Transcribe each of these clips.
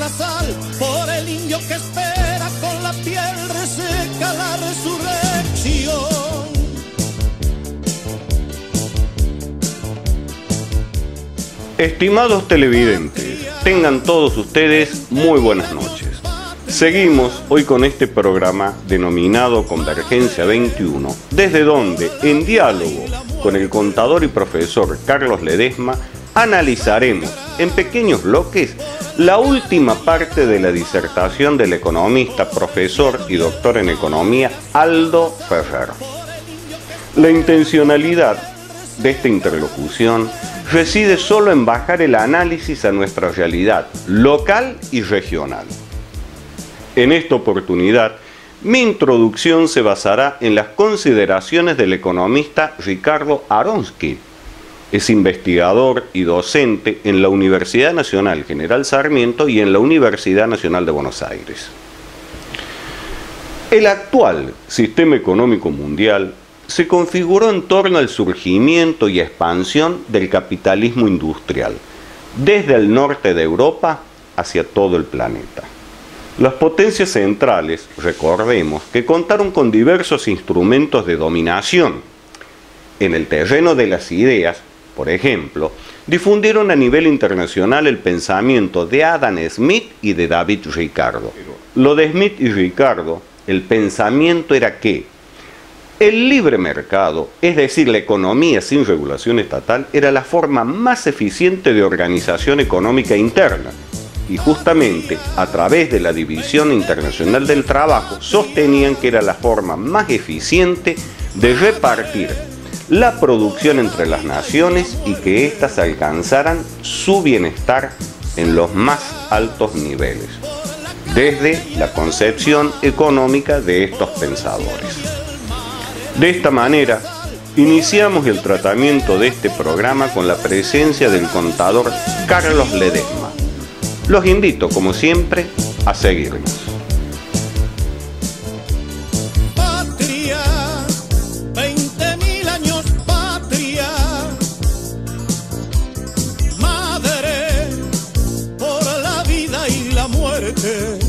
la sal, por el indio que espera con la piel reseca la resurrección. Estimados televidentes, tengan todos ustedes muy buenas noches. Seguimos hoy con este programa denominado Convergencia 21, desde donde, en diálogo con el contador y profesor Carlos Ledesma, analizaremos en pequeños bloques la última parte de la disertación del economista, profesor y doctor en economía Aldo Ferrer. La intencionalidad de esta interlocución reside solo en bajar el análisis a nuestra realidad local y regional. En esta oportunidad, mi introducción se basará en las consideraciones del economista Ricardo Aronsky. Es investigador y docente en la Universidad Nacional General Sarmiento y en la Universidad Nacional de Buenos Aires. El actual sistema económico mundial se configuró en torno al surgimiento y expansión del capitalismo industrial, desde el norte de Europa hacia todo el planeta. Las potencias centrales, recordemos, que contaron con diversos instrumentos de dominación. En el terreno de las ideas, por ejemplo, difundieron a nivel internacional el pensamiento de Adam Smith y de David Ricardo. Lo de Smith y Ricardo, el pensamiento era que el libre mercado, es decir, la economía sin regulación estatal, era la forma más eficiente de organización económica interna. Y justamente a través de la División Internacional del Trabajo sostenían que era la forma más eficiente de repartir la producción entre las naciones y que éstas alcanzaran su bienestar en los más altos niveles, desde la concepción económica de estos pensadores. De esta manera, iniciamos el tratamiento de este programa con la presencia del contador Carlos Ledesma. Los invito, como siempre, a seguirnos. Patria, 20.000 años patria, madre por la vida y la muerte,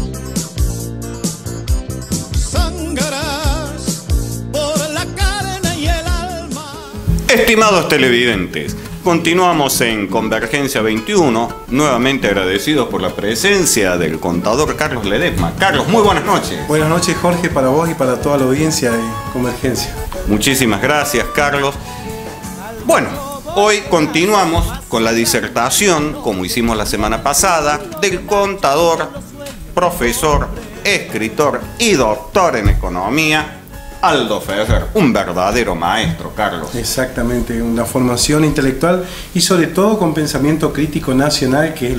sangrarás por la carne y el alma. Estimados televidentes, continuamos en Convergencia 21, nuevamente agradecidos por la presencia del contador Carlos Ledesma. Carlos, muy buenas noches. Buenas noches, Jorge, para vos y para toda la audiencia de Convergencia. Muchísimas gracias, Carlos. Bueno, hoy continuamos con la disertación, como hicimos la semana pasada, del contador, profesor, escritor y doctor en economía, Aldo Ferrer, un verdadero maestro, Carlos. Exactamente, una formación intelectual y sobre todo con pensamiento crítico nacional, que es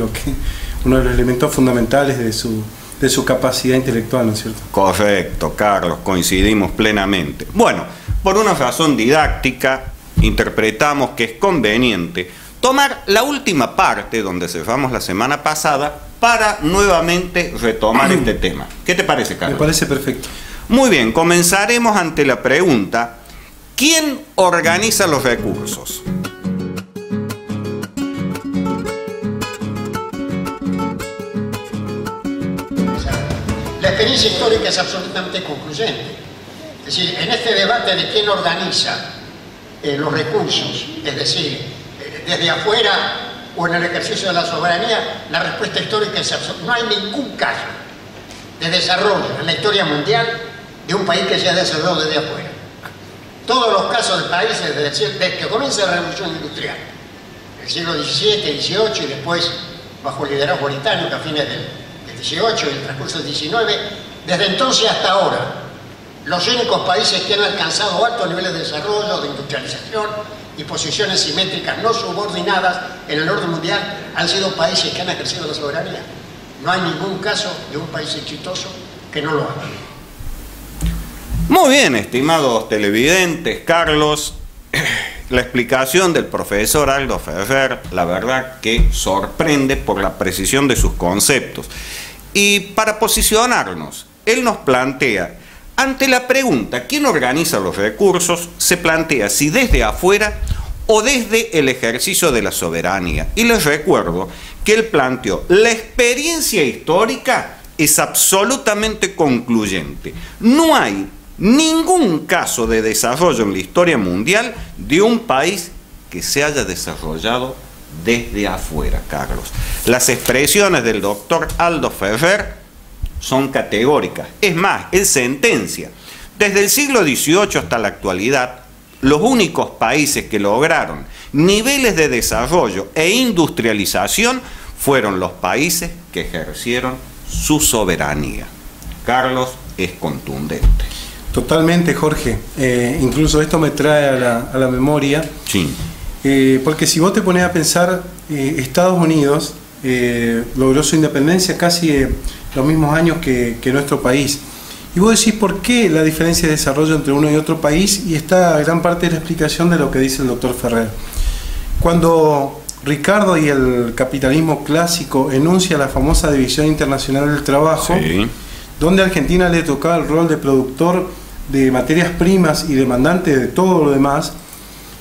uno de los elementos fundamentales de su capacidad intelectual, ¿no es cierto? Correcto, Carlos, coincidimos plenamente. Bueno, por una razón didáctica, interpretamos que es conveniente tomar la última parte donde cerramos la semana pasada para nuevamente retomar este tema. ¿Qué te parece, Carlos? Me parece perfecto. Muy bien, comenzaremos ante la pregunta: ¿quién organiza los recursos? La experiencia histórica es absolutamente concluyente. Es decir, en este debate de quién organiza los recursos, es decir, desde afuera o en el ejercicio de la soberanía, la respuesta histórica es absoluta. No hay ningún caso de desarrollo en la historia mundial de un país que se ha desarrollado desde afuera. Todos los casos de países desde que comienza la revolución industrial, el siglo XVII, XVIII y después bajo el liderazgo británico a fines del XVIII y el transcurso del XIX, desde entonces hasta ahora, los únicos países que han alcanzado altos niveles de desarrollo, de industrialización y posiciones simétricas no subordinadas en el orden mundial han sido países que han ejercido la soberanía. No hay ningún caso de un país exitoso que no lo haga. Muy bien, estimados televidentes, Carlos, la explicación del profesor Aldo Ferrer, la verdad que sorprende por la precisión de sus conceptos. Y para posicionarnos, él nos plantea, ante la pregunta ¿quién organiza los recursos?, se plantea si desde afuera o desde el ejercicio de la soberanía. Y les recuerdo que él planteó: la experiencia histórica es absolutamente concluyente. No hay ningún caso de desarrollo en la historia mundial de un país que se haya desarrollado desde afuera, Carlos. Las expresiones del doctor Aldo Ferrer son categóricas. Es más, él sentencia: desde el siglo XVIII hasta la actualidad, los únicos países que lograron niveles de desarrollo e industrialización fueron los países que ejercieron su soberanía. Carlos, es contundente. Totalmente, Jorge. Incluso esto me trae a la memoria. Sí. Porque si vos te pones a pensar, Estados Unidos logró su independencia casi los mismos años que nuestro país. Y vos decís, ¿por qué la diferencia de desarrollo entre uno y otro país? Y está gran parte de la explicación de lo que dice el doctor Ferrer. Cuando Ricardo y el capitalismo clásico enuncia la famosa División Internacional del Trabajo, sí, donde a Argentina le tocaba el rol de productor de materias primas y demandante de todo lo demás,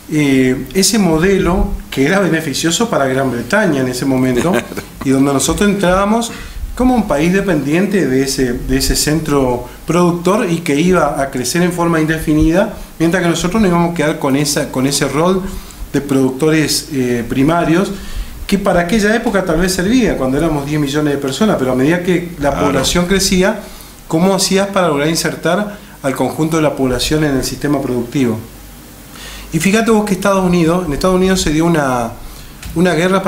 ese modelo que era beneficioso para Gran Bretaña en ese momento, y donde nosotros entrábamos como un país dependiente de ese centro productor y que iba a crecer en forma indefinida, mientras que nosotros nos íbamos a quedar con ese rol de productores primarios, que para aquella época tal vez servía, cuando éramos 10 millones de personas, pero a medida que la población crecía, ¿cómo hacías para lograr insertar al conjunto de la población en el sistema productivo? Y fíjate vos que en Estados Unidos se dio una guerra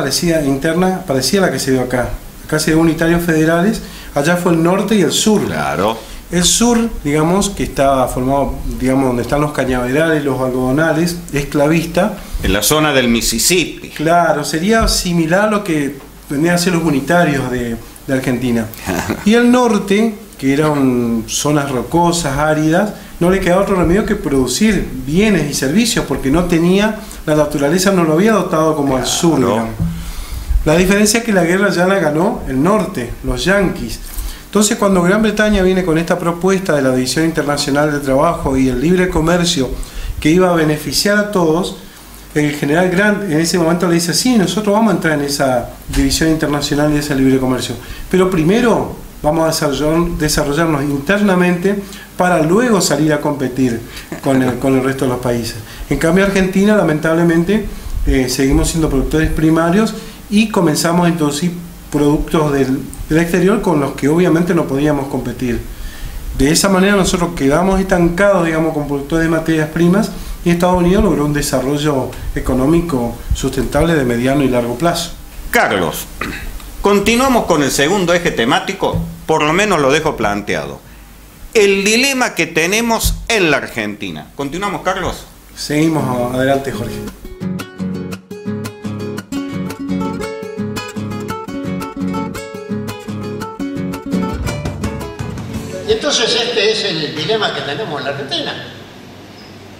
interna parecida a la que se dio acá. Acá se dio unitarios federales, allá fue el norte y el sur. Claro. El sur, digamos, que estaba formado, digamos, donde están los cañaverales, los algodonales, esclavista. En la zona del Mississippi. Claro, sería similar a lo que vendrían a ser los unitarios de Argentina. Y el norte, que eran zonas rocosas, áridas, no le quedaba otro remedio que producir bienes y servicios, porque no tenía, la naturaleza no lo había dotado como al sur, digamos. La diferencia es que la guerra ya la ganó el norte, los yanquis. Entonces, cuando Gran Bretaña viene con esta propuesta de la División Internacional del Trabajo y el libre comercio que iba a beneficiar a todos, el general Grant en ese momento le dice: sí, nosotros vamos a entrar en esa División Internacional y ese libre comercio, pero primero vamos a desarrollarnos internamente para luego salir a competir con el resto de los países. En cambio, Argentina, lamentablemente, seguimos siendo productores primarios y comenzamos a introducir productos del exterior con los que obviamente no podíamos competir. De esa manera nosotros quedamos estancados, digamos, con productores de materias primas, y Estados Unidos logró un desarrollo económico sustentable de mediano y largo plazo. Carlos, continuamos con el segundo eje temático, por lo menos lo dejo planteado. El dilema que tenemos en la Argentina. ¿Continuamos, Carlos? Seguimos adelante, Jorge. Y entonces este es el dilema que tenemos en la Argentina.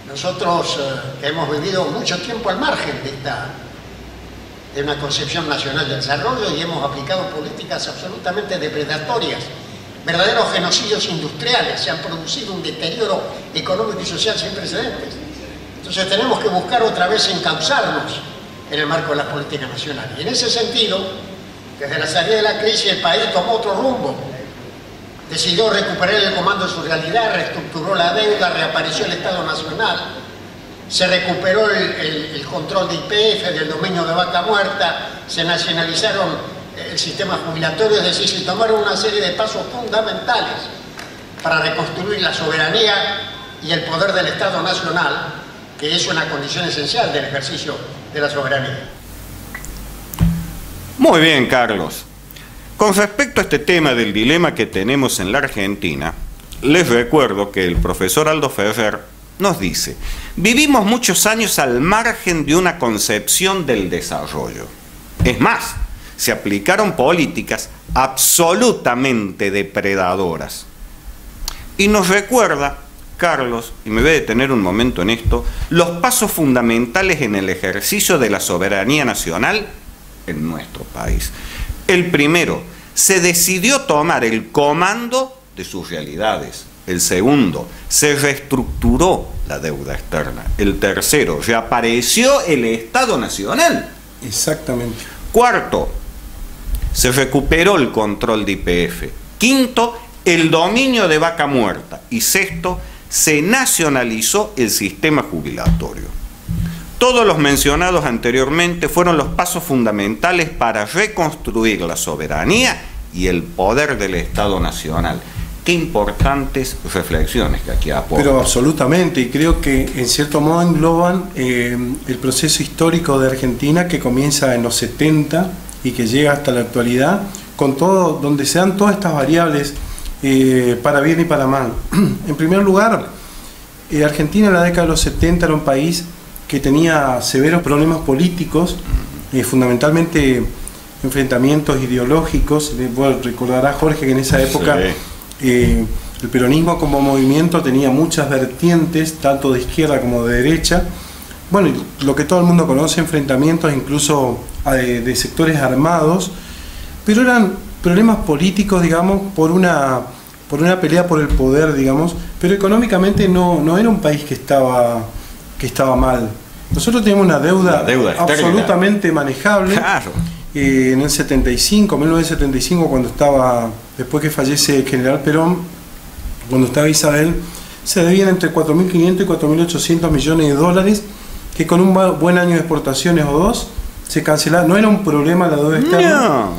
Nosotros que hemos vivido mucho tiempo al margen de una concepción nacional del desarrollo y hemos aplicado políticas absolutamente depredatorias, verdaderos genocidios industriales, se han producido un deterioro económico y social sin precedentes. Entonces tenemos que buscar otra vez encauzarnos en el marco de las políticas nacionales. Y en ese sentido, desde la salida de la crisis el país tomó otro rumbo. Decidió recuperar el comando de su realidad, reestructuró la deuda, reapareció el Estado Nacional, se recuperó el control de YPF, del dominio de vaca muerta, se nacionalizaron el sistema jubilatorio, es decir, se tomaron una serie de pasos fundamentales para reconstruir la soberanía y el poder del Estado Nacional, que es una condición esencial del ejercicio de la soberanía. Muy bien, Carlos. Con respecto a este tema del dilema que tenemos en la Argentina, les recuerdo que el profesor Aldo Ferrer nos dice: vivimos muchos años al margen de una concepción del desarrollo. Es más, se aplicaron políticas absolutamente depredadoras. Y nos recuerda, Carlos, y me voy a detener un momento en esto, los pasos fundamentales en el ejercicio de la soberanía nacional en nuestro país. El primero, se decidió tomar el comando de sus realidades. El segundo, se reestructuró la deuda externa. El tercero, reapareció el Estado Nacional. Exactamente. Cuarto, se recuperó el control de YPF. Quinto, el dominio de vaca muerta. Y sexto, se nacionalizó el sistema jubilatorio. Todos los mencionados anteriormente fueron los pasos fundamentales para reconstruir la soberanía y el poder del Estado Nacional. Qué importantes reflexiones que aquí aportan. Pero absolutamente, y creo que en cierto modo engloban el proceso histórico de Argentina que comienza en los 70 y que llega hasta la actualidad, con todo, donde se dan todas estas variables para bien y para mal. En primer lugar, Argentina en la década de los 70 era un país que tenía severos problemas políticos, fundamentalmente enfrentamientos ideológicos. Vos recordarás, Jorge, que en esa época el peronismo como movimiento tenía muchas vertientes, tanto de izquierda como de derecha. Bueno, lo que todo el mundo conoce, enfrentamientos incluso de sectores armados, pero eran problemas políticos, digamos, por una pelea por el poder, digamos, pero económicamente no era un país que estaba mal. Nosotros teníamos una deuda absolutamente manejable. Claro. En el 1975, cuando estaba, después que fallece el general Perón, cuando estaba Isabel, se debían entre 4.500 y 4.800 millones de dólares, que con un buen año de exportaciones o dos, se cancelaron. No era un problema la deuda externa. No.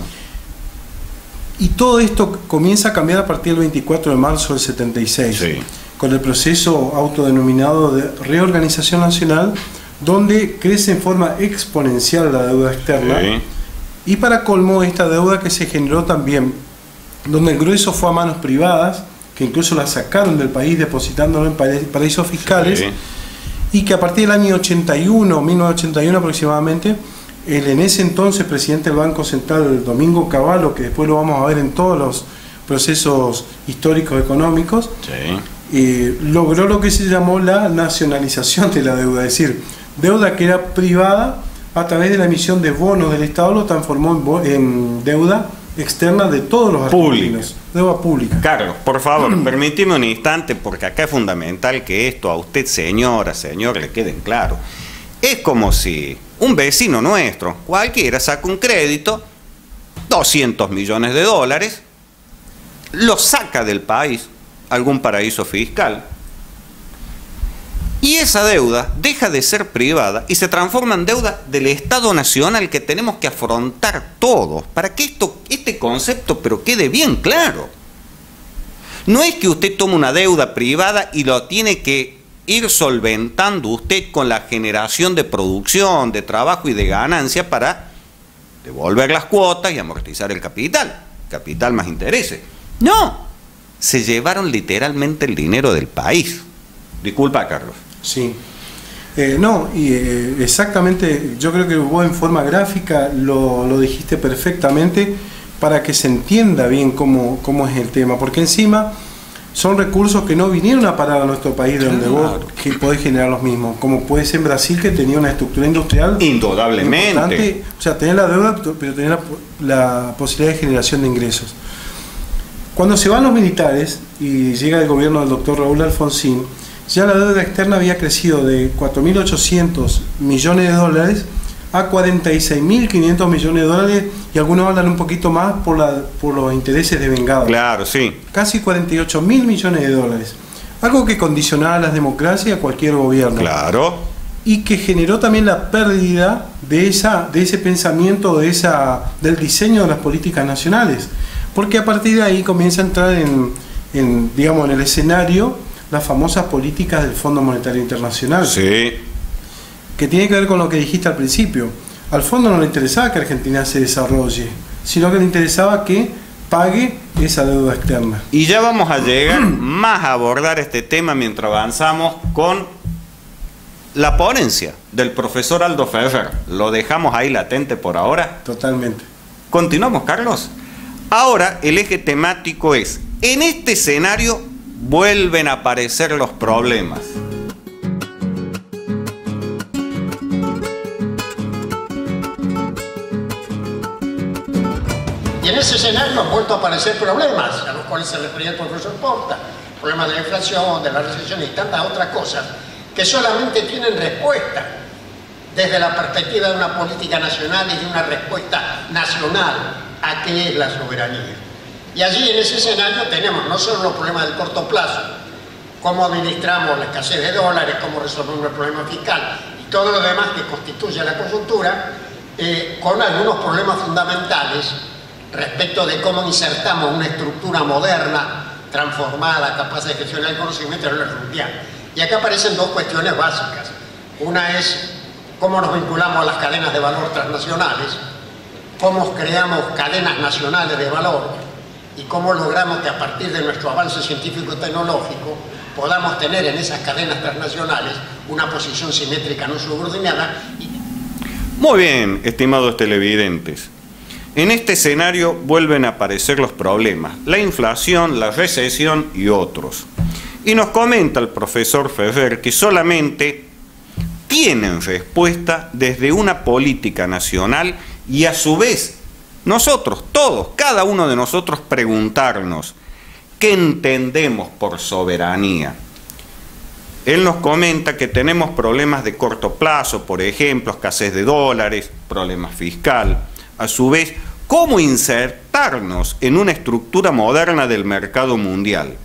Y todo esto comienza a cambiar a partir del 24 de marzo del 76, Sí. con el proceso autodenominado de reorganización nacional, donde crece en forma exponencial la deuda externa. Sí. Y para colmo, esta deuda que se generó también, donde el grueso fue a manos privadas, que incluso la sacaron del país depositándolo en paraísos fiscales, Sí. y que a partir del año 1981 aproximadamente, en ese entonces presidente del Banco Central, Domingo Cavallo, que después lo vamos a ver en todos los procesos históricos económicos, Sí. logró lo que se llamó la nacionalización de la deuda, es decir, deuda que era privada, a través de la emisión de bonos del Estado lo transformó en deuda externa de todos los argentinos. Deuda pública. Carlos, por favor, permíteme un instante, porque acá es fundamental que esto a usted, señora, señor, le queden claro. Es como si un vecino nuestro, cualquiera, saca un crédito, 200 millones de dólares, lo saca del país, algún paraíso fiscal, y esa deuda deja de ser privada y se transforma en deuda del Estado Nacional que tenemos que afrontar todos, para que este concepto pero quede bien claro. No es que usted tome una deuda privada y lo tiene que ir solventando usted con la generación de producción, de trabajo y de ganancia para devolver las cuotas y amortizar el capital más intereses. No, se llevaron literalmente el dinero del país. Disculpa, Carlos. Sí. Exactamente, yo creo que vos en forma gráfica lo dijiste perfectamente para que se entienda bien cómo es el tema, porque encima son recursos que no vinieron a parar a nuestro país, de donde vos que podés generar los mismos, como puede ser en Brasil, que tenía una estructura industrial indudablemente importante, o sea, tenía la deuda, pero tenía la posibilidad de generación de ingresos. Cuando se van los militares y llega el gobierno del doctor Raúl Alfonsín, ya la deuda externa había crecido de 4.800 millones de dólares a 46.500 millones de dólares, y algunos hablan un poquito más por los intereses de vengado. Claro, sí. Casi 48.000 millones de dólares. Algo que condicionaba las democracias a cualquier gobierno. Claro. Y que generó también la pérdida de ese pensamiento, del diseño de las políticas nacionales. Porque a partir de ahí comienza a entrar en el escenario las famosas políticas del Fondo Monetario Internacional. Sí. Que tiene que ver con lo que dijiste al principio. Al fondo no le interesaba que Argentina se desarrolle, sino que le interesaba que pague esa deuda externa. Y ya vamos a llegar más a abordar este tema mientras avanzamos con la ponencia del profesor Aldo Ferrer. Lo dejamos ahí latente por ahora. Totalmente. Continuamos, Carlos. Ahora el eje temático es, en este escenario vuelven a aparecer los problemas. Y en ese escenario han vuelto a aparecer problemas, a los cuales se refería el profesor Porta, problemas de la inflación, de la recesión y tantas otras cosas, que solamente tienen respuesta desde la perspectiva de una política nacional y de una respuesta nacional a qué es la soberanía. Y allí en ese escenario tenemos no solo los problemas del corto plazo, cómo administramos la escasez de dólares, cómo resolvemos el problema fiscal y todo lo demás que constituye la coyuntura, con algunos problemas fundamentales respecto de cómo insertamos una estructura moderna, transformada, capaz de gestionar el conocimiento en la orden mundial. Y acá aparecen dos cuestiones básicas. Una es cómo nos vinculamos a las cadenas de valor transnacionales, cómo creamos cadenas nacionales de valor y cómo logramos que a partir de nuestro avance científico y tecnológico podamos tener en esas cadenas transnacionales una posición simétrica no subordinada. Muy bien, estimados televidentes. En este escenario vuelven a aparecer los problemas, la inflación, la recesión y otros. Y nos comenta el profesor Ferrer que solamente tienen respuesta desde una política nacional y a su vez nosotros, todos, cada uno de nosotros preguntarnos ¿qué entendemos por soberanía? Él nos comenta que tenemos problemas de corto plazo, por ejemplo, escasez de dólares, problemas fiscal. A su vez, ¿cómo insertarnos en una estructura moderna del mercado mundial?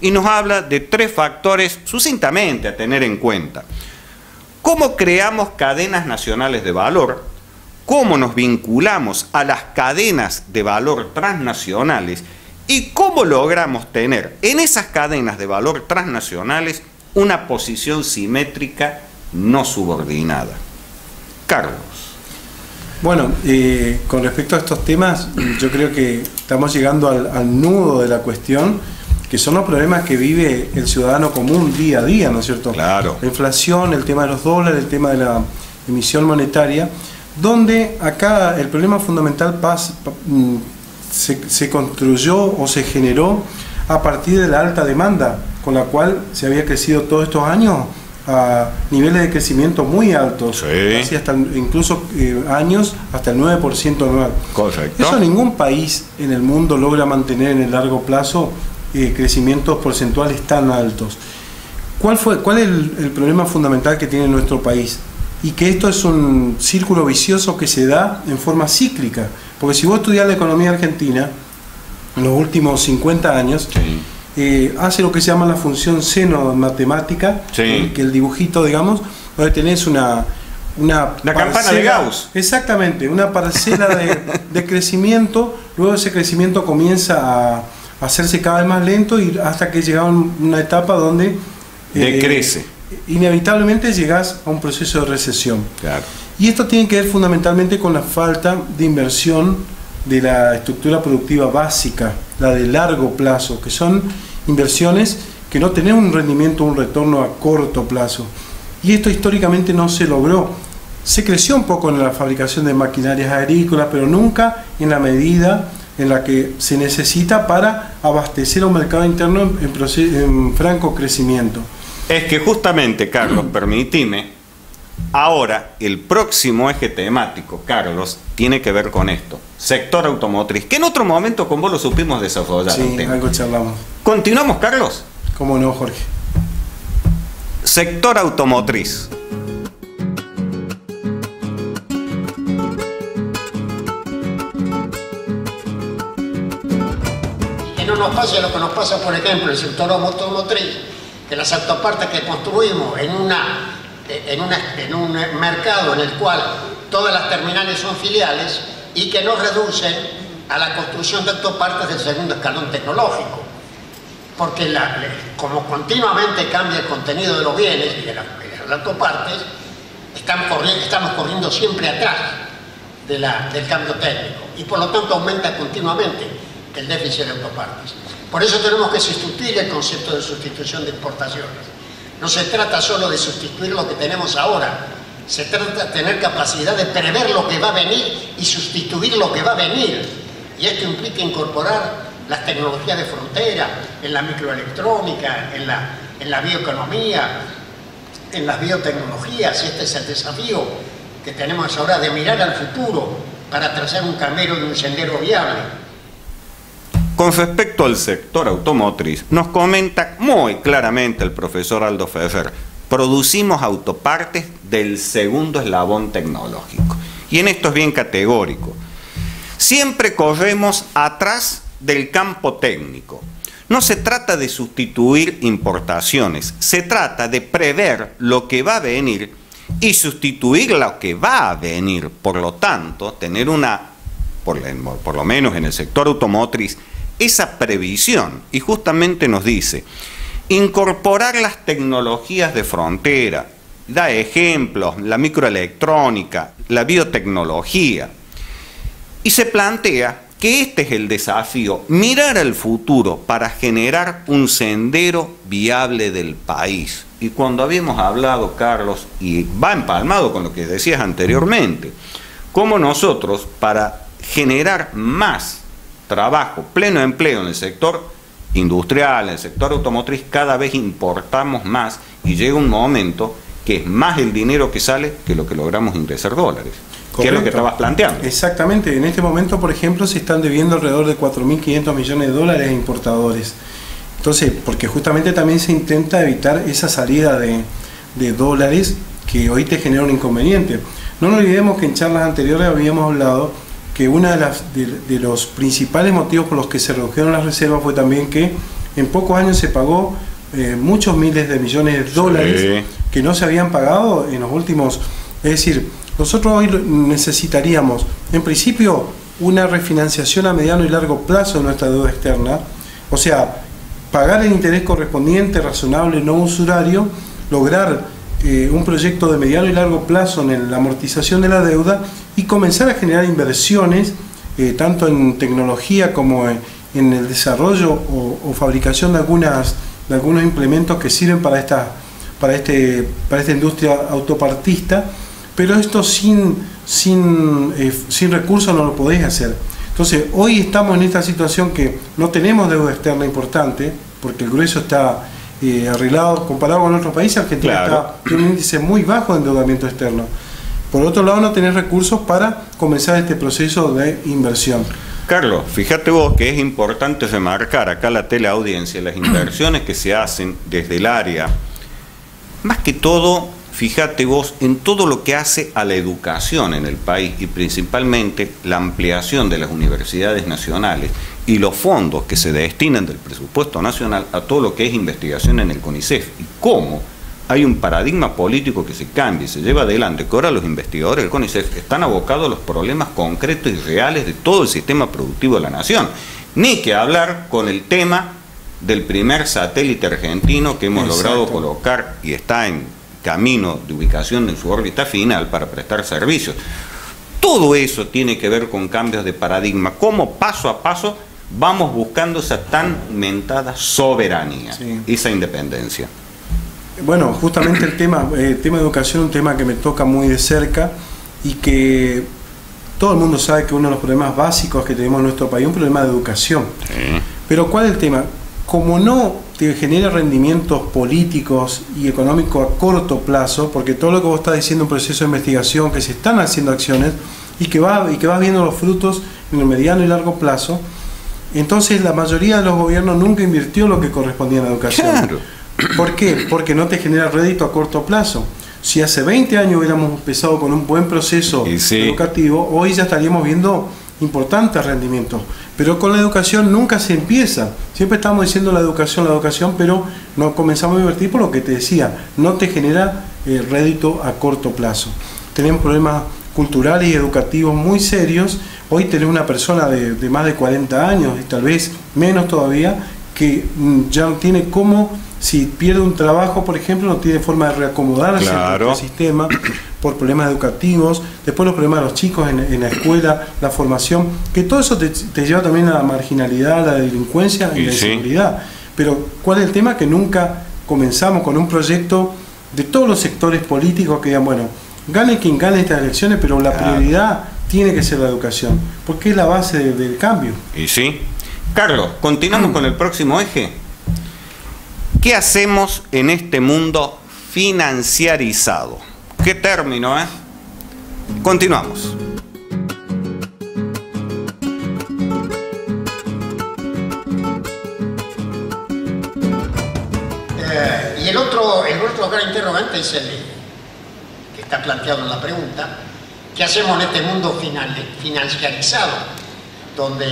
Y nos habla de 3 factores sucintamente a tener en cuenta. ¿Cómo creamos cadenas nacionales de valor? ¿Cómo nos vinculamos a las cadenas de valor transnacionales? ¿Y cómo logramos tener en esas cadenas de valor transnacionales una posición simétrica no subordinada? Carlos. Bueno, con respecto a estos temas, yo creo que estamos llegando al nudo de la cuestión, que son los problemas que vive el ciudadano común día a día, ¿no es cierto? Claro. La inflación, el tema de los dólares, el tema de la emisión monetaria, donde acá el problema fundamental se construyó o se generó a partir de la alta demanda, con la cual se había crecido todos estos años a niveles de crecimiento muy altos, sí. hasta incluso años hasta el 9% anual. Correcto. Eso ningún país en el mundo logra mantener en el largo plazo crecimientos porcentuales tan altos. ¿Cuál es el problema fundamental que tiene nuestro país? Y que esto es un círculo vicioso que se da en forma cíclica, porque si vos estudiás la economía argentina en los últimos 50 años, sí, hace lo que se llama la función seno matemática, sí, que el dibujito, digamos, donde tenés una la campana de Gauss. Exactamente, una parcela de crecimiento. Luego ese crecimiento comienza a hacerse cada vez más lento y hasta que llega a una etapa donde decrece. Inevitablemente llegás a un proceso de recesión. Claro. Y esto tiene que ver fundamentalmente con la falta de inversión de la estructura productiva básica, la de largo plazo, que son inversiones que no tienen un rendimiento, un retorno a corto plazo. Y esto históricamente no se logró. Se creció un poco en la fabricación de maquinarias agrícolas, pero nunca en la medida en la que se necesita para abastecer a un mercado interno en franco crecimiento. Es que justamente, Carlos, permitime, ahora el próximo eje temático, Carlos, tiene que ver con esto. Sector automotriz, que en otro momento con vos lo supimos desarrollar. Sí, algo charlamos. ¿Continuamos, Carlos? ¿Cómo no, Jorge? Sector automotriz. Que no nos pase lo que nos pasa, por ejemplo, en el sector automotriz, que las autopartes que construimos en un mercado en el cual todas las terminales son filiales y que nos reducen a la construcción de autopartes del segundo escalón tecnológico. Porque como continuamente cambia el contenido de los bienes y de las autopartes, estamos corriendo siempre atrás del cambio técnico y por lo tanto aumenta continuamente el déficit de autopartes. Por eso tenemos que sustituir el concepto de sustitución de importaciones. No se trata solo de sustituir lo que tenemos ahora, se trata de tener capacidad de prever lo que va a venir y sustituir lo que va a venir. Y esto implica incorporar las tecnologías de frontera, en la microelectrónica, en la bioeconomía, en las biotecnologías. Este es el desafío que tenemos ahora de mirar al futuro para trazar un camino de un sendero viable. Con respecto al sector automotriz, nos comenta muy claramente el profesor Aldo Ferrer producimos autopartes del segundo eslabón tecnológico. Y en esto es bien categórico. Siempre corremos atrás del campo técnico. No se trata de sustituir importaciones, se trata de prever lo que va a venir y sustituir lo que va a venir. Por lo tanto, tener por lo menos en el sector automotriz, esa previsión. Y justamente nos dice, incorporar las tecnologías de frontera, da ejemplos, la microelectrónica, la biotecnología. Y se plantea que este es el desafío, mirar al futuro para generar un sendero viable del país. Y cuando habíamos hablado, Carlos, y va empalmado con lo que decías anteriormente, cómo nosotros para generar más trabajo, pleno empleo en el sector industrial, en el sector automotriz, cada vez importamos más y llega un momento que es más el dinero que sale que lo que logramos ingresar dólares. Correcto. Que es lo que estabas planteando. Exactamente. En este momento, por ejemplo, se están debiendo alrededor de 4.500 millones de dólares a importadores. Entonces, porque justamente también se intenta evitar esa salida de dólares que hoy te genera un inconveniente. No nos olvidemos que en charlas anteriores habíamos hablado que uno de los principales motivos por los que se redujeron las reservas fue también que en pocos años se pagó muchos miles de millones de dólares que no se habían pagado en los últimos. Es decir, nosotros hoy necesitaríamos, en principio, una refinanciación a mediano y largo plazo de nuestra deuda externa, o sea, pagar el interés correspondiente, razonable, no usurario, lograr un proyecto de mediano y largo plazo en la amortización de la deuda y comenzar a generar inversiones, tanto en tecnología como en el desarrollo o fabricación de algunos implementos que sirven para esta industria autopartista, pero esto sin recursos no lo podéis hacer. Entonces, hoy estamos en esta situación que no tenemos deuda externa importante, porque el grueso está arreglado comparado con otros países. Argentina tiene un índice muy bajo de endeudamiento externo. Por otro lado, no tener recursos para comenzar este proceso de inversión. Carlos, fíjate vos que es importante remarcar acá la teleaudiencia, las inversiones que se hacen desde el área, más que todo, fíjate vos, en todo lo que hace a la educación en el país y principalmente la ampliación de las universidades nacionales y los fondos que se destinan del presupuesto nacional a todo lo que es investigación en el CONICET y cómo hay un paradigma político que se cambia y se lleva adelante, que ahora los investigadores del CONICET están abocados a los problemas concretos y reales de todo el sistema productivo de la nación. Ni que hablar con el tema del primer satélite argentino que hemos logrado colocar y está en camino de ubicación en su órbita final para prestar servicios. Todo eso tiene que ver con cambios de paradigma, cómo paso a paso vamos buscando esa tan mentada soberanía, esa independencia. Bueno, justamente el tema de educación es un tema que me toca muy de cerca y que todo el mundo sabe que uno de los problemas básicos que tenemos en nuestro país es un problema de educación. Pero ¿cuál es el tema? Como no te genera rendimientos políticos y económicos a corto plazo, porque todo lo que vos estás diciendo es un proceso de investigación, que se están haciendo acciones y que vas viendo los frutos en el mediano y largo plazo, entonces la mayoría de los gobiernos nunca invirtió lo que correspondía a la educación. Claro. ¿Por qué? Porque no te genera rédito a corto plazo. Si hace 20 años hubiéramos empezado con un buen proceso educativo, hoy ya estaríamos viendo importantes rendimientos. Pero con la educación nunca se empieza. Siempre estamos diciendo la educación, pero no comenzamos a invertir por lo que te decía, no te genera rédito a corto plazo. Tenemos problemas culturales y educativos muy serios. Hoy tenés una persona de más de 40 años y tal vez menos todavía que ya no tiene cómo, si pierde un trabajo, por ejemplo, no tiene forma de reacomodarse al sistema por problemas educativos, después los problemas de los chicos en la escuela, la formación, que todo eso te lleva también a la marginalidad, a la delincuencia y la inseguridad. Pero ¿cuál es el tema? Que nunca comenzamos con un proyecto de todos los sectores políticos que digan, bueno, gane quien gane estas elecciones, pero la prioridad tiene que ser la educación, porque es la base del cambio. Y sí. Carlos, continuamos con el próximo eje. ¿Qué hacemos en este mundo financiarizado? ¿Qué término, eh? Continuamos. Y el otro gran interrogante es el que está planteado en la pregunta: ¿qué hacemos en este mundo financiarizado, donde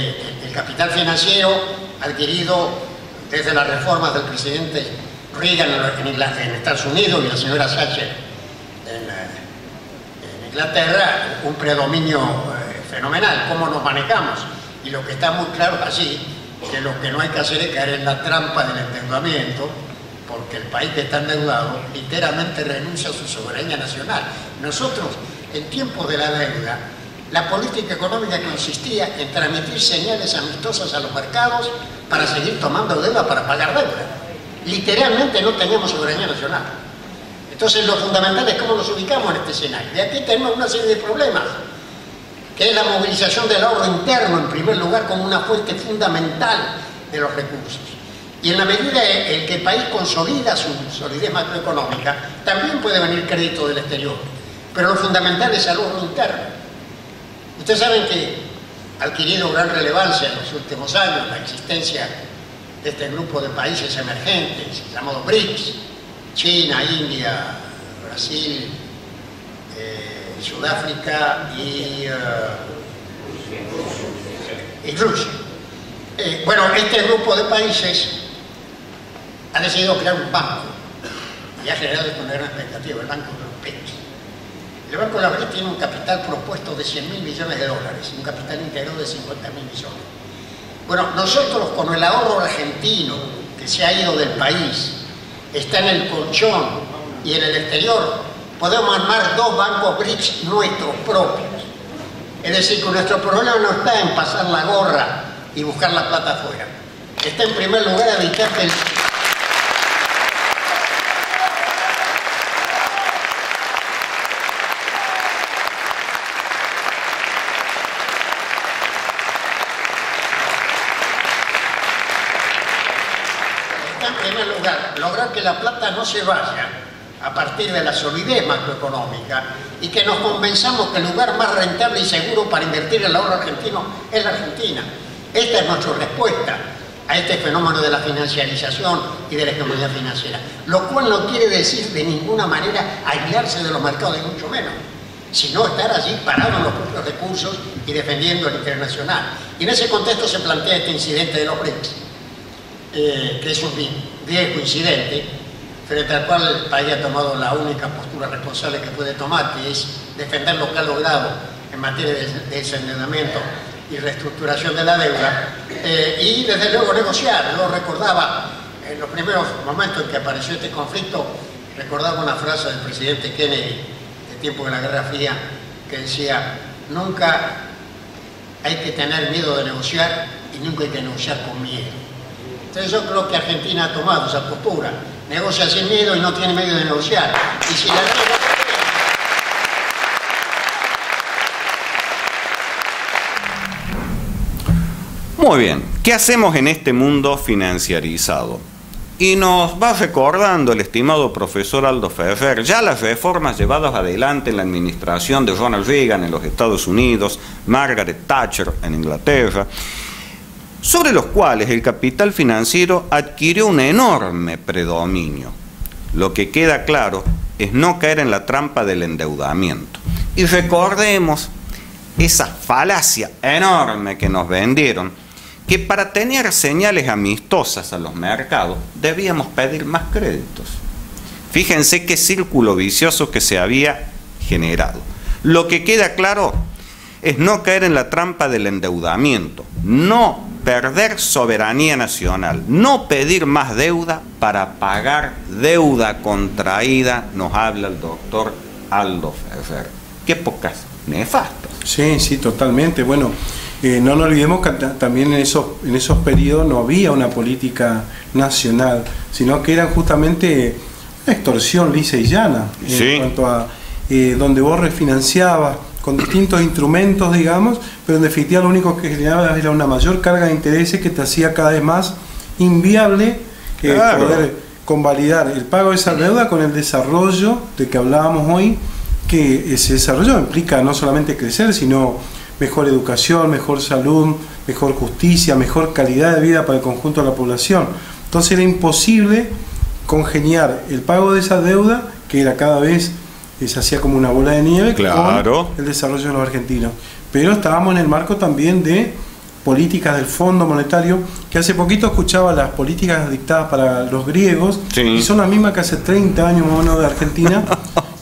el capital financiero adquirido desde las reformas del presidente Reagan en Estados Unidos y la señora Thatcher en Inglaterra, un predominio fenomenal? ¿Cómo nos manejamos? Y lo que está muy claro allí, que lo que no hay que hacer es caer en la trampa del endeudamiento, porque el país que está endeudado literalmente renuncia a su soberanía nacional. Nosotros, en tiempos de la deuda, la política económica consistía en transmitir señales amistosas a los mercados para seguir tomando deuda para pagar deuda. Literalmente no teníamos soberanía nacional. Entonces, lo fundamental es cómo nos ubicamos en este escenario. Y aquí tenemos una serie de problemas, que es la movilización del ahorro interno, en primer lugar, como una fuente fundamental de los recursos. Y en la medida en que el país consolida su solidez macroeconómica, también puede venir crédito del exterior. Pero lo fundamental es el ahorro interno. Ustedes saben que ha adquirido gran relevancia en los últimos años la existencia de este grupo de países emergentes, llamados BRICS: China, India, Brasil, Sudáfrica y Rusia. Bueno, este grupo de países ha decidido crear un banco y ha generado una gran expectativa, el Banco de los BRICS. El Banco de los BRICS tiene un capital propuesto de 100.000 millones de dólares, un capital integrado de 50.000 millones. Bueno, nosotros, con el ahorro argentino que se ha ido del país, está en el colchón y en el exterior, podemos armar 2 bancos BRICS nuestros propios. Es decir, que nuestro problema no está en pasar la gorra y buscar la plata afuera. Está en primer lugar evitar que lograr que la plata no se vaya a partir de la solidez macroeconómica y que nos convenzamos que el lugar más rentable y seguro para invertir el ahorro argentino es la Argentina. Esta es nuestra respuesta a este fenómeno de la financiarización y de la hegemonía financiera, lo cual no quiere decir de ninguna manera aislarse de los mercados, ni mucho menos, sino estar allí parado en los propios recursos y defendiendo el internacional. Y en ese contexto se plantea este incidente de los BRICS, que es un viejo incidente, frente al cual el país ha tomado la única postura responsable que puede tomar, que es defender lo que ha logrado en materia de desendeudamiento y reestructuración de la deuda, y desde luego negociar. Yo recordaba, en los primeros momentos en que apareció este conflicto, recordaba una frase del presidente Kennedy, de tiempo de la Guerra Fría, que decía: nunca hay que tener miedo de negociar y nunca hay que negociar con miedo. Entonces yo creo que Argentina ha tomado esa postura, negocia sin miedo y no tiene medio de negociar. Y si la Muy bien, ¿qué hacemos en este mundo financiarizado? Y nos va recordando el estimado profesor Aldo Ferrer ya las reformas llevadas adelante en la administración de Ronald Reagan en los Estados Unidos, Margaret Thatcher en Inglaterra, sobre los cuales el capital financiero adquirió un enorme predominio. Lo que queda claro es no caer en la trampa del endeudamiento. Y recordemos esa falacia enorme que nos vendieron, que para tener señales amistosas a los mercados debíamos pedir más créditos. Fíjense qué círculo vicioso que se había generado. Lo que queda claro es no caer en la trampa del endeudamiento, no perder soberanía nacional, no pedir más deuda para pagar deuda contraída, nos habla el doctor Aldo Ferrer. Qué épocas nefastas. Sí, sí, totalmente. Bueno, no nos olvidemos que también en esos periodos no había una política nacional, sino que era justamente una extorsión lisa y llana, sí, en cuanto a donde vos refinanciabas con distintos instrumentos, digamos, pero en definitiva lo único que generaba era una mayor carga de intereses que te hacía cada vez más inviable poder convalidar el pago de esa deuda con el desarrollo de que hablábamos hoy, que ese desarrollo implica no solamente crecer, sino mejor educación, mejor salud, mejor justicia, mejor calidad de vida para el conjunto de la población. Entonces era imposible congeniar el pago de esa deuda, que era cada vez, se hacía como una bola de nieve, claro, con el desarrollo de los argentinos. Pero estábamos en el marco también de políticas del Fondo Monetario, que hace poquito escuchaba las políticas dictadas para los griegos, sí, y son las mismas que hace 30 años más o menos de Argentina,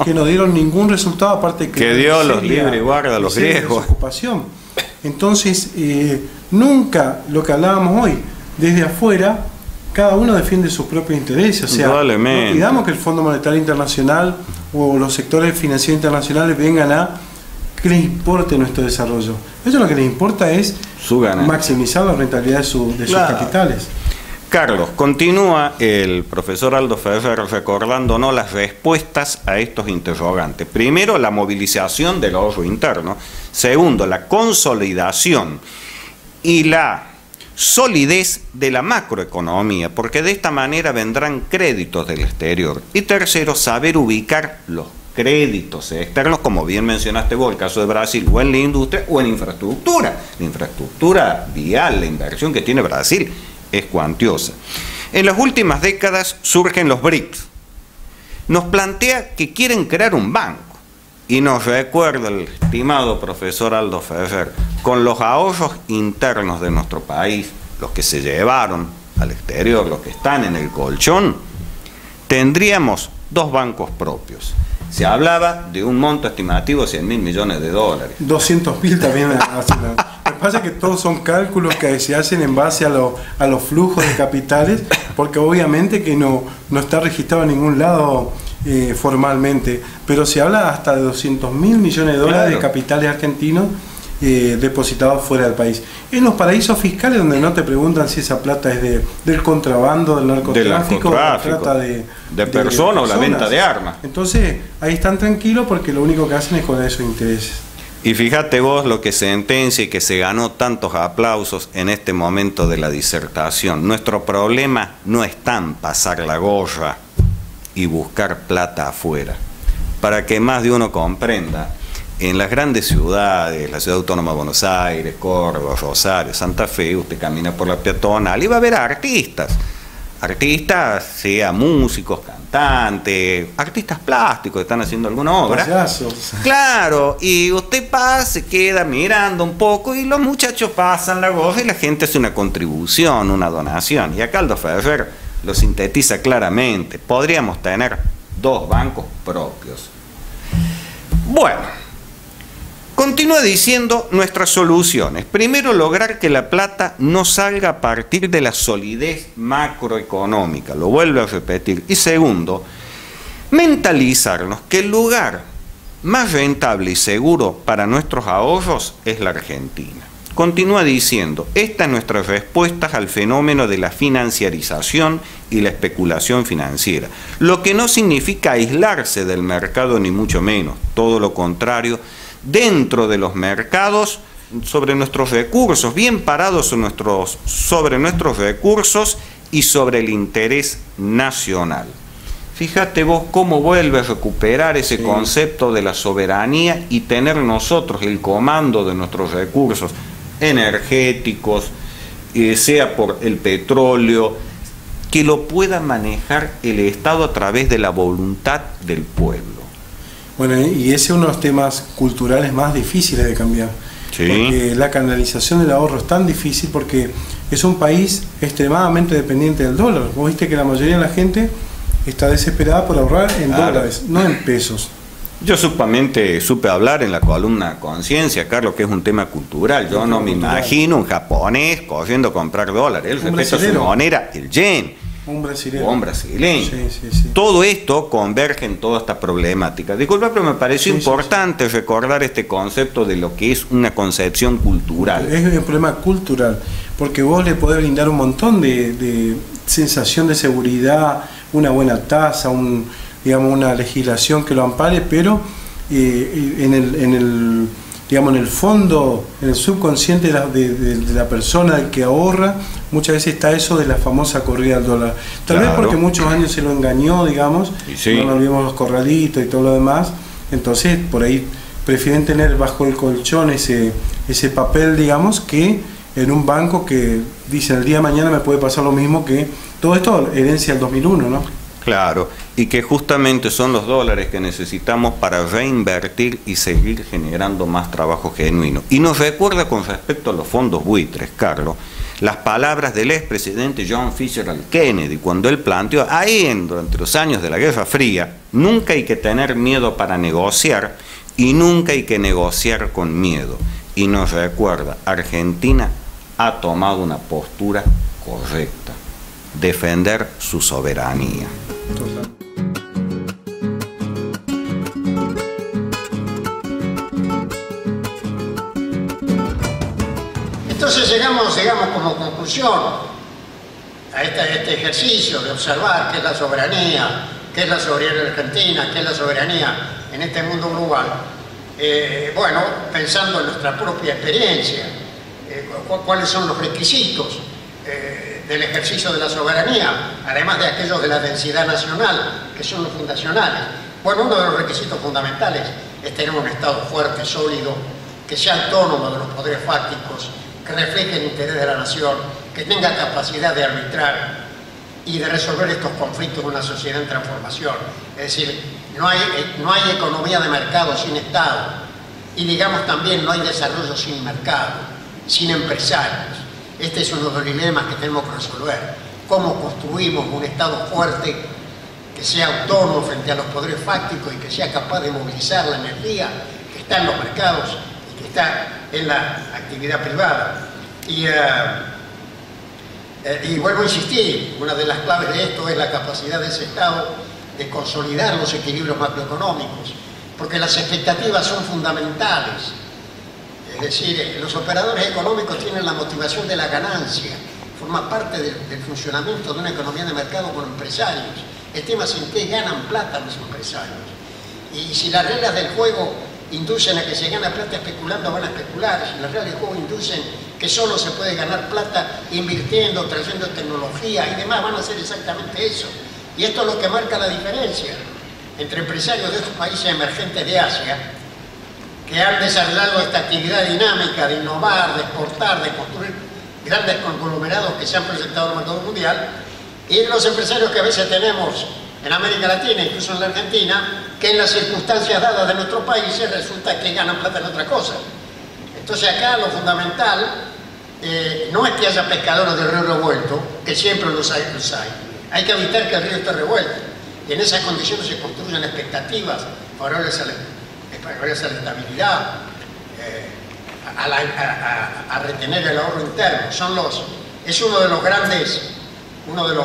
que no dieron ningún resultado, aparte que Dios los libre y guarda a los griegos. Ocupación. Entonces, nunca lo que hablábamos hoy, desde afuera, cada uno defiende sus propios intereses. O sea, no olvidamos que el Fondo Monetario Internacional o los sectores financieros internacionales vengan a que les importe nuestro desarrollo. A ellos lo que les importa es maximizar la rentabilidad de sus capitales. Carlos, continúa el profesor Aldo Ferrer recordándonos las respuestas a estos interrogantes. Primero, la movilización del ahorro interno. Segundo, la consolidación y la solidez de la macroeconomía, porque de esta manera vendrán créditos del exterior. Y tercero, saber ubicar los créditos externos, como bien mencionaste vos, el caso de Brasil, o en la industria o en infraestructura. La infraestructura vial, la inversión que tiene Brasil es cuantiosa. En las últimas décadas surgen los BRICS. Nos plantea que quieren crear un banco. Y nos recuerda el estimado profesor Aldo Ferrer, con los ahorros internos de nuestro país, los que se llevaron al exterior, los que están en el colchón, tendríamos 2 bancos propios. Se hablaba de un monto estimativo de 100.000 millones de dólares. 200.000 también. Lo que pasa es que todos son cálculos que se hacen en base a los flujos de capitales, porque obviamente que no está registrado en ningún lado formalmente, pero se habla hasta de 200.000 millones de dólares de capitales argentinos depositados fuera del país. En los paraísos fiscales, donde no te preguntan si esa plata es del contrabando, del narcotráfico, o la trata de personas o la venta de armas. Entonces, ahí están tranquilos porque lo único que hacen es con esos intereses. Y fíjate vos lo que sentencia y que se ganó tantos aplausos en este momento de la disertación. Nuestro problema no está en pasar la gorra y buscar plata afuera. Para que más de uno comprenda, en las grandes ciudades, la Ciudad Autónoma de Buenos Aires, Córdoba, Rosario, Santa Fe, usted camina por la peatonal y va a ver a artistas, sea músicos, cantantes, artistas plásticos que están haciendo alguna obra. Payasos. Claro, y usted pasa, se queda mirando un poco y los muchachos pasan la gorra y la gente hace una contribución, una donación. Y acá Aldo Ferrer lo sintetiza claramente. Podríamos tener 2 bancos propios. Bueno, continúa diciendo nuestras soluciones. Primero, lograr que la plata no salga a partir de la solidez macroeconómica. Lo vuelvo a repetir. Y segundo, mentalizarnos que el lugar más rentable y seguro para nuestros ahorros es la Argentina. Continúa diciendo, esta es nuestra respuesta al fenómeno de la financiarización y la especulación financiera, lo que no significa aislarse del mercado ni mucho menos, todo lo contrario, dentro de los mercados, sobre nuestros recursos, bien parados sobre nuestros recursos y sobre el interés nacional. Fíjate vos cómo vuelve a recuperar ese concepto de la soberanía y tener nosotros el comando de nuestros recursos energéticos, sea por el petróleo, que lo pueda manejar el Estado a través de la voluntad del pueblo. Bueno, y ese es uno de los temas culturales más difíciles de cambiar. Sí. Porque la canalización del ahorro es tan difícil porque es un país extremadamente dependiente del dólar. Vos viste que la mayoría de la gente está desesperada por ahorrar en dólares, no en pesos. Yo supe hablar en la columna Conciencia, Carlos, que es un tema cultural. Yo no me imagino un japonés corriendo a comprar dólares. Él respeta su moneda, el yen. Un brasileño. Un brasileño. Sí. Todo esto converge en toda esta problemática. Disculpa, pero me pareció importante recordar este concepto de lo que es una concepción cultural. Es un problema cultural, porque vos le podés brindar un montón de sensación de seguridad, una buena tasa, una legislación que lo ampare, pero en el fondo, en el subconsciente de la persona, del que ahorra, muchas veces está eso de la famosa corrida al dólar. Tal vez porque muchos años se lo engañó, digamos, no nos olvidemos los corralitos y todo lo demás, entonces por ahí prefieren tener bajo el colchón ese papel, digamos, que en un banco que dice el día de mañana me puede pasar lo mismo, que todo esto herencia del 2001, ¿no? Claro, y que justamente son los dólares que necesitamos para reinvertir y seguir generando más trabajo genuino. Y nos recuerda con respecto a los fondos buitres, Carlos, las palabras del expresidente John Fitzgerald Kennedy, cuando él planteó, durante los años de la Guerra Fría, nunca hay que tener miedo para negociar y nunca hay que negociar con miedo. Y nos recuerda, Argentina ha tomado una postura correcta, defender su soberanía. Entonces llegamos como conclusión a este ejercicio de observar qué es la soberanía, qué es la soberanía argentina, qué es la soberanía en este mundo global. Bueno, pensando en nuestra propia experiencia, cuáles son los requisitos del ejercicio de la soberanía, además de aquellos de la densidad nacional, que son los fundacionales. Bueno, uno de los requisitos fundamentales es tener un Estado fuerte, sólido, que sea autónomo de los poderes fácticos, que refleje el interés de la nación, que tenga capacidad de arbitrar y de resolver estos conflictos en una sociedad en transformación. Es decir, no hay economía de mercado sin Estado, y digamos también no hay desarrollo sin mercado, sin empresarios. Este es uno de los dilemas que tenemos que resolver. ¿Cómo construimos un Estado fuerte que sea autónomo frente a los poderes fácticos y que sea capaz de movilizar la energía que está en los mercados y que está en la actividad privada? Y vuelvo a insistir, una de las claves de esto es la capacidad de ese Estado de consolidar los equilibrios macroeconómicos, porque las expectativas son fundamentales. Es decir, los operadores económicos tienen la motivación de la ganancia, forma parte del funcionamiento de una economía de mercado con empresarios. El tema es en qué ganan plata los empresarios. Y si las reglas del juego inducen a que se gane plata especulando, van a especular. Si las reglas del juego inducen que solo se puede ganar plata invirtiendo, trayendo tecnología y demás, van a hacer exactamente eso. Y esto es lo que marca la diferencia entre empresarios de estos países emergentes de Asia, que han desarrollado esta actividad dinámica de innovar, de exportar, de construir grandes conglomerados que se han presentado en el mercado mundial, y los empresarios que a veces tenemos en América Latina, incluso en la Argentina, que en las circunstancias dadas de nuestros países resulta que ganan plata en otra cosa. Entonces acá lo fundamental no es que haya pescadores de río revuelto, que siempre los hay. Hay que evitar que el río esté revuelto, y en esas condiciones se construyen expectativas favorables a la estabilidad, a retener el ahorro interno. Es uno de los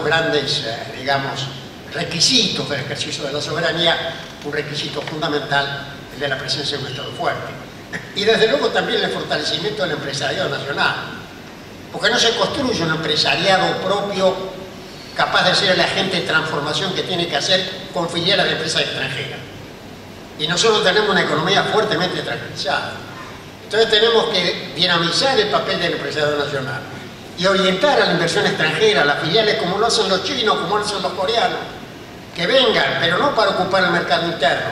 grandes, digamos, requisitos del ejercicio de la soberanía, un requisito fundamental, el de la presencia de un Estado fuerte. Y desde luego también el fortalecimiento del empresariado nacional, porque no se construye un empresariado propio capaz de ser el agente de transformación que tiene que hacer con filiales de empresas extranjeras. Y nosotros tenemos una economía fuertemente transversal. Entonces tenemos que dinamizar el papel del empresariado nacional y orientar a la inversión extranjera, a las filiales como lo hacen los chinos, como lo hacen los coreanos, que vengan, pero no para ocupar el mercado interno.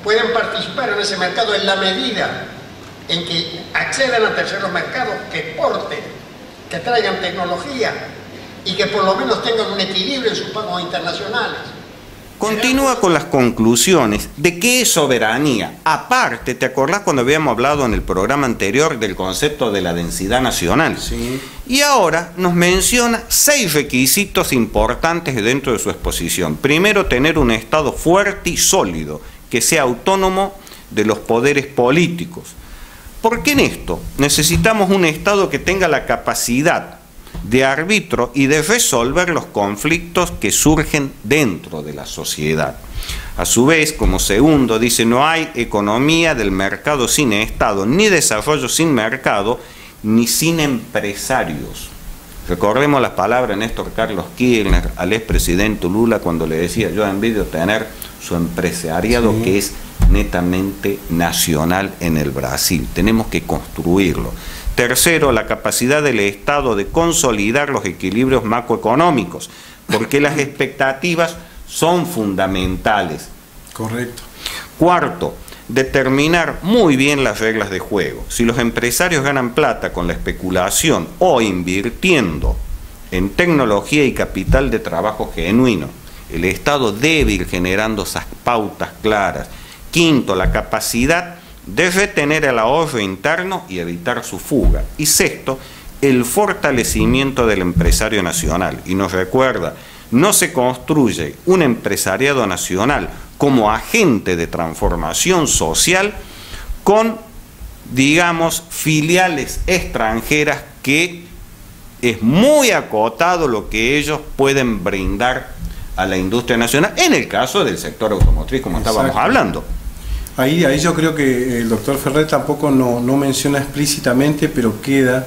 Pueden participar en ese mercado en la medida en que accedan a terceros mercados, que exporten, que traigan tecnología y que por lo menos tengan un equilibrio en sus pagos internacionales. Continúa con las conclusiones de qué es soberanía. Aparte, ¿te acordás cuando habíamos hablado en el programa anterior del concepto de la densidad nacional? Sí. Y ahora nos menciona 6 requisitos importantes dentro de su exposición. Primero, tener un Estado fuerte y sólido, que sea autónomo de los poderes políticos. ¿Por qué en esto? Necesitamos un Estado que tenga la capacidad de árbitro y de resolver los conflictos que surgen dentro de la sociedad. A su vez, como segundo, dice, no hay economía del mercado sin Estado, ni desarrollo sin mercado, ni sin empresarios. Recordemos las palabras de Néstor Carlos Kirchner al expresidente Lula cuando le decía, yo envidio tener su empresariado que es netamente nacional en el Brasil. Tenemos que construirlo. Tercero, la capacidad del Estado de consolidar los equilibrios macroeconómicos, porque las expectativas son fundamentales. Correcto. Cuarto, determinar muy bien las reglas de juego. Si los empresarios ganan plata con la especulación o invirtiendo en tecnología y capital de trabajo genuino, El Estado debe ir generando esas pautas claras. Quinto, la capacidad de retener el ahorro interno y evitar su fuga. Y sexto, el fortalecimiento del empresario nacional. Y nos recuerda, no se construye un empresariado nacional como agente de transformación social con, digamos, filiales extranjeras que es muy acotado lo que ellos pueden brindar a la industria nacional, en el caso del sector automotriz, como estábamos hablando. Ahí yo creo que el doctor Ferrer tampoco no menciona explícitamente, pero queda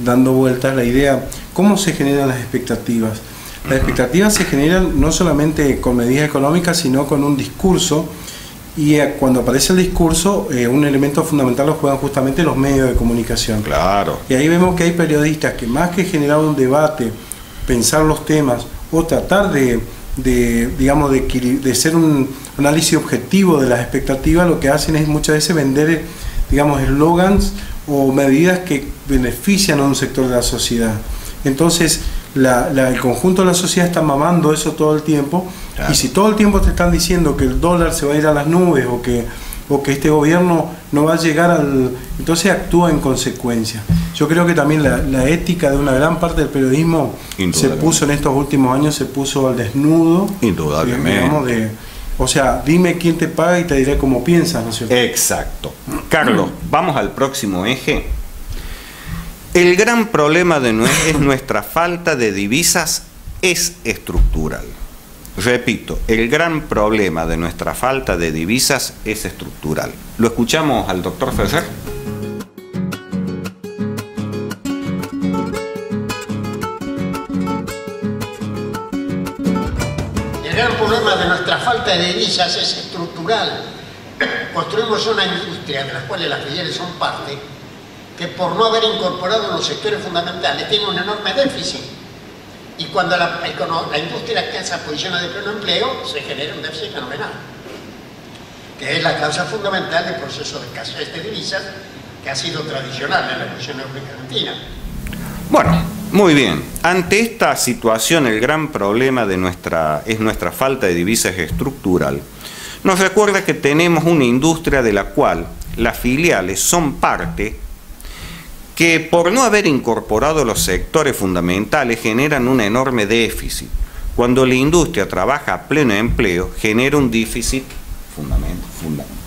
dando vueltas la idea, ¿cómo se generan las expectativas? Las expectativas se generan no solamente con medidas económicas, sino con un discurso, y cuando aparece el discurso, un elemento fundamental lo juegan justamente los medios de comunicación. Claro. Y ahí vemos que hay periodistas que más que generar un debate, pensar los temas, o tratar de ser un análisis objetivo de las expectativas, lo que hacen es muchas veces vender, digamos, eslogans o medidas que benefician a un sector de la sociedad. Entonces, el conjunto de la sociedad está mamando eso todo el tiempo, claro. Y si todo el tiempo te están diciendo que el dólar se va a ir a las nubes o que este gobierno no va a llegar entonces actúa en consecuencia. Yo creo que también la ética de una gran parte del periodismo se puso en estos últimos años, se puso al desnudo. Indudablemente. O sea, dime quién te paga y te diré cómo piensas, ¿no es cierto? Exacto. Carlos, vamos al próximo eje. El gran problema es nuestra falta de divisas es estructural. Repito, el gran problema de nuestra falta de divisas es estructural. ¿Lo escuchamos al doctor Ferrer? El gran problema de nuestra falta de divisas es estructural. Construimos una industria de la cual las filiales son parte, que por no haber incorporado los sectores fundamentales tiene un enorme déficit. Y cuando la industria alcanza posiciones de pleno empleo, se genera un déficit fenomenal, que es la causa fundamental del proceso de escasez de divisas que ha sido tradicional en la economía argentina. Bueno, muy bien. Ante esta situación, el gran problema es nuestra falta de divisas estructural. Nos recuerda que tenemos una industria de la cual las filiales son parte, que por no haber incorporado los sectores fundamentales generan un enorme déficit. Cuando la industria trabaja a pleno empleo, genera un déficit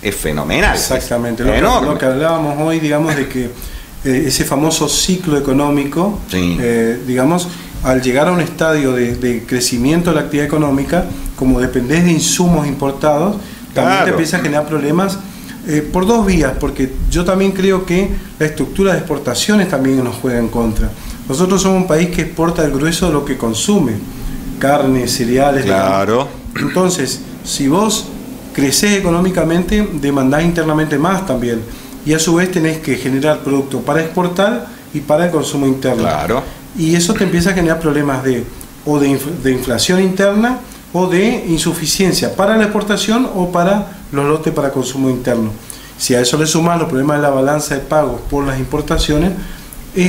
es fenomenal. Exactamente, es enorme. Lo que hablábamos hoy, digamos, de que ese famoso ciclo económico, sí. Digamos, al llegar a un estadio de crecimiento de la actividad económica, como dependés de insumos importados, también claro. te empieza a generar problemas por dos vías, porque yo también creo que la estructura de exportaciones también nos juega en contra. Nosotros somos un país que exporta el grueso de lo que consume, carne, cereales. Claro. Entonces, si vos crecés económicamente, demandás internamente más también, y a su vez tenés que generar producto para exportar y para el consumo interno. Claro. Y eso te empieza a generar problemas de inflación interna o de insuficiencia para la exportación o para los lotes para consumo interno. Si a eso le sumas los problemas de la balanza de pagos por las importaciones,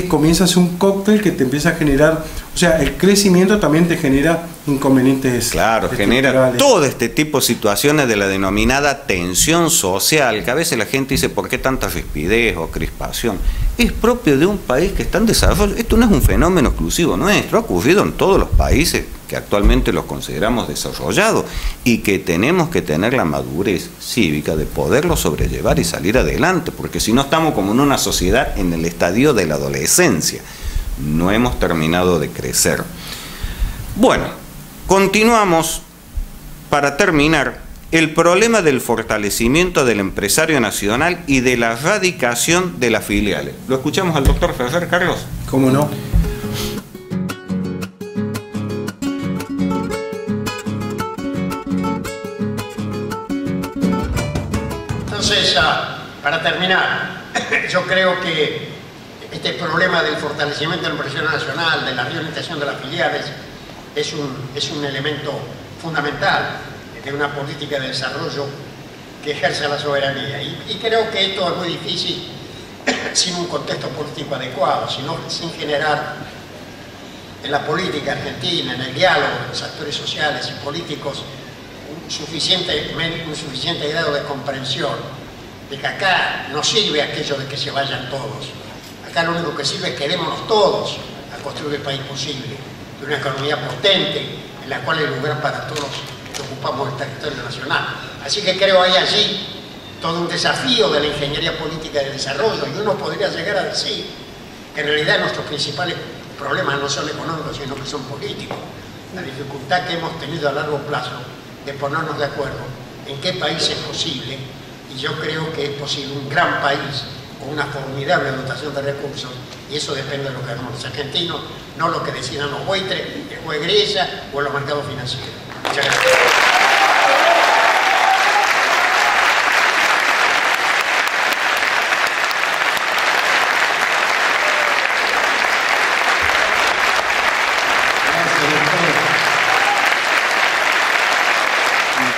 comienza a ser un cóctel que te empieza a generar, o sea, el crecimiento también te genera inconvenientes. Claro, genera todo este tipo de situaciones de la denominada tensión social, que a veces la gente dice, ¿por qué tanta rispidez o crispación? Es propio de un país que está en desarrollo. Esto no es un fenómeno exclusivo nuestro, ha ocurrido en todos los países que actualmente los consideramos desarrollados y que tenemos que tener la madurez cívica de poderlo sobrellevar y salir adelante, porque si no estamos como en una sociedad en el estadio de la adolescencia, no hemos terminado de crecer. Bueno, continuamos para terminar el problema del fortalecimiento del empresario nacional y de la erradicación de las filiales. ¿Lo escuchamos al doctor Ferrer, Carlos? ¿Cómo no? Entonces, para terminar, yo creo que este problema del fortalecimiento del empresario nacional, de la reorientación de las filiales, es un elemento fundamental de una política de desarrollo que ejerce la soberanía. Y creo que esto es muy difícil sin un contexto político adecuado, sin generar en la política argentina, en el diálogo de los actores sociales y políticos, un suficiente grado de comprensión de que acá no sirve aquello de que se vayan todos. Acá lo único que sirve es quedémonos todos a construir el país posible, de una economía potente en la cual hay lugar para todos los que ocupamos el territorio nacional. Así que creo hay allí todo un desafío de la ingeniería política de desarrollo, y uno podría llegar a decir que en realidad nuestros principales problemas no son económicos, sino que son políticos. La dificultad que hemos tenido a largo plazo de ponernos de acuerdo en qué país es posible, y yo creo que es posible un gran país con una formidable dotación de recursos, y eso depende de lo que hagamos los argentinos, no lo que decidan los buitres, el juez Grilla o los mercados financieros. Muchas gracias.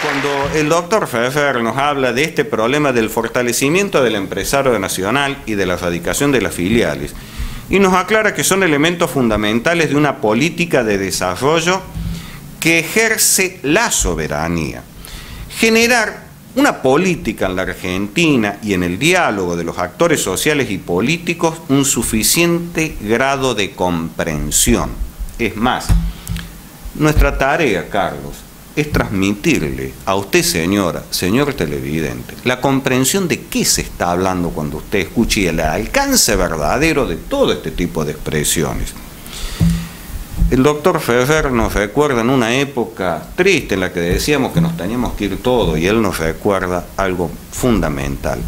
Cuando el doctor Pfeffer nos habla de este problema del fortalecimiento del empresario nacional y de la erradicación de las filiales, y nos aclara que son elementos fundamentales de una política de desarrollo que ejerce la soberanía. Generar una política en la Argentina y en el diálogo de los actores sociales y políticos un suficiente grado de comprensión. Es más, nuestra tarea, Carlos, es transmitirle a usted, señora, señor televidente, la comprensión de qué se está hablando cuando usted escuche el alcance verdadero de todo este tipo de expresiones. El doctor Pfeffer nos recuerda en una época triste en la que decíamos que nos teníamos que ir todos, y él nos recuerda algo fundamental: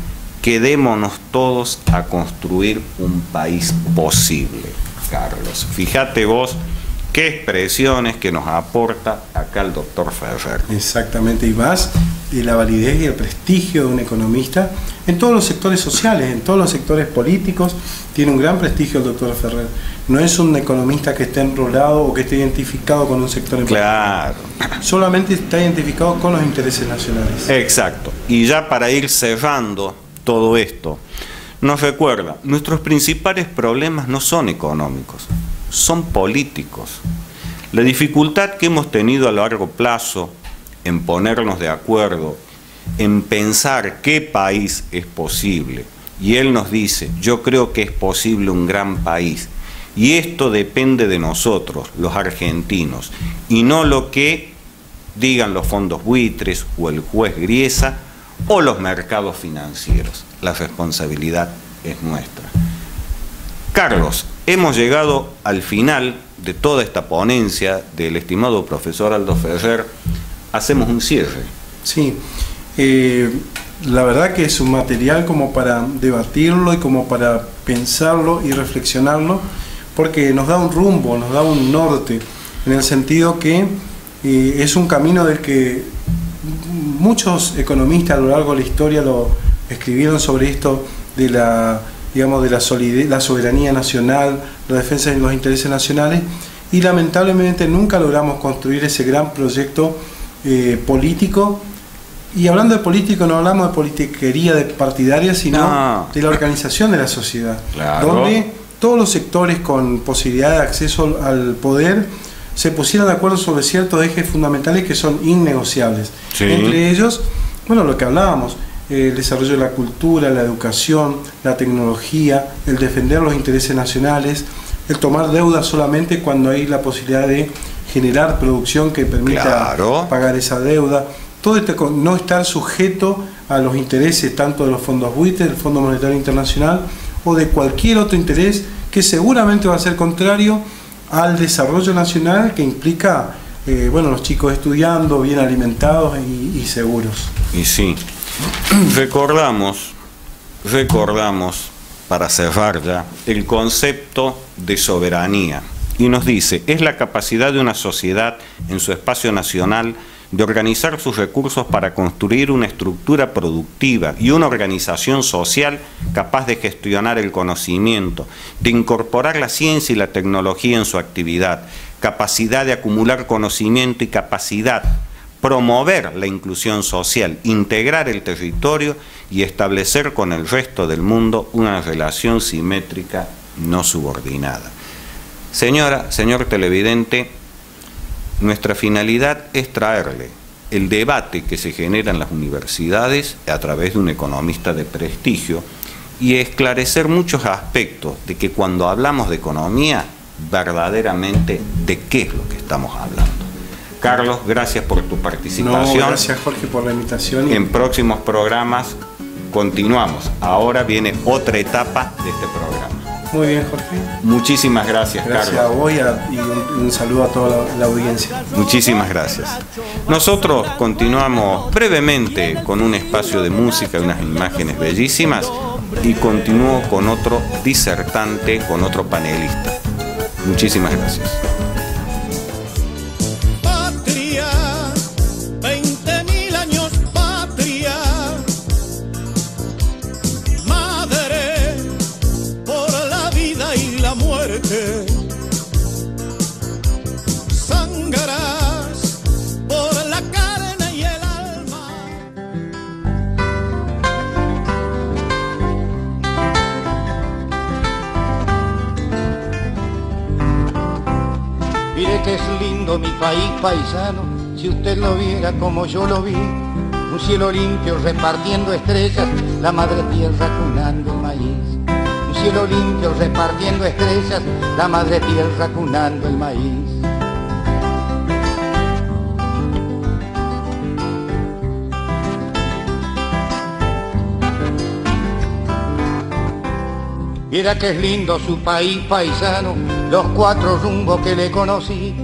quedémonos todos a construir un país posible. Carlos, fíjate vos qué expresiones que nos aporta acá el doctor Pfeffer. Exactamente, y más de la validez y el prestigio de un economista en todos los sectores sociales, en todos los sectores políticos. Tiene un gran prestigio el doctor Ferrer. No es un economista que esté enrolado o que esté identificado con un sector en Claro. Solamente está identificado con los intereses nacionales. Exacto. Y ya para ir cerrando todo esto, nos recuerda, nuestros principales problemas no son económicos, son políticos. La dificultad que hemos tenido a largo plazo en ponernos de acuerdo, en pensar qué país es posible. Y él nos dice, yo creo que es posible un gran país. Y esto depende de nosotros, los argentinos, y no lo que digan los fondos buitres o el juez Griesa o los mercados financieros. La responsabilidad es nuestra. Carlos, hemos llegado al final de toda esta ponencia del estimado profesor Aldo Ferrer. Hacemos un cierre. Sí, la verdad que es un material como para debatirlo y como para pensarlo y reflexionarlo, porque nos da un rumbo, nos da un norte, en el sentido que es un camino del que muchos economistas a lo largo de la historia lo escribieron sobre esto de la, digamos, de la solidez, la soberanía nacional, la defensa de los intereses nacionales, y lamentablemente nunca logramos construir ese gran proyecto político. Y hablando de político, no hablamos de politiquería de partidaria, sino de la organización de la sociedad, claro, donde todos los sectores con posibilidad de acceso al poder se pusieran de acuerdo sobre ciertos ejes fundamentales que son innegociables. Sí. Entre ellos, bueno, lo que hablábamos, el desarrollo de la cultura, la educación, la tecnología, el defender los intereses nacionales, el tomar deuda solamente cuando hay la posibilidad de generar producción que permita pagar esa deuda. Todo esto, no estar sujeto a los intereses tanto de los fondos buitres, del Fondo Monetario Internacional o de cualquier otro interés que seguramente va a ser contrario al desarrollo nacional, que implica bueno, los chicos estudiando, bien alimentados y seguros. Y sí, recordamos para cerrar ya el concepto de soberanía, y nos dice, es la capacidad de una sociedad en su espacio nacional de organizar sus recursos para construir una estructura productiva y una organización social capaz de gestionar el conocimiento, de incorporar la ciencia y la tecnología en su actividad, capacidad de acumular conocimiento y capacidad, promover la inclusión social, integrar el territorio y establecer con el resto del mundo una relación simétrica no subordinada. Señora, señor televidente, nuestra finalidad es traerle el debate que se genera en las universidades a través de un economista de prestigio y esclarecer muchos aspectos de que cuando hablamos de economía, verdaderamente de qué es lo que estamos hablando. Carlos, gracias por tu participación. No, gracias Jorge por la invitación. En próximos programas continuamos. Ahora viene otra etapa de este programa. Muy bien, Jorge. Muchísimas gracias, Carlos. Gracias a vos y un saludo a toda la audiencia. Muchísimas gracias. Nosotros continuamos brevemente con un espacio de música y unas imágenes bellísimas y continúo con otro disertante, con otro panelista. Muchísimas gracias. Patria, 20.000 años patria, madre por la vida y la muerte, sangrarás por la carne y el alma. Mire que es lindo mi país paisano, si usted lo viera como yo lo vi. Un cielo limpio repartiendo estrellas, la madre tierra cunando el maíz. Un cielo limpio repartiendo estrellas, la madre tierra cunando el maíz. Mira que es lindo su país paisano, los 4 rumbos que le conocí.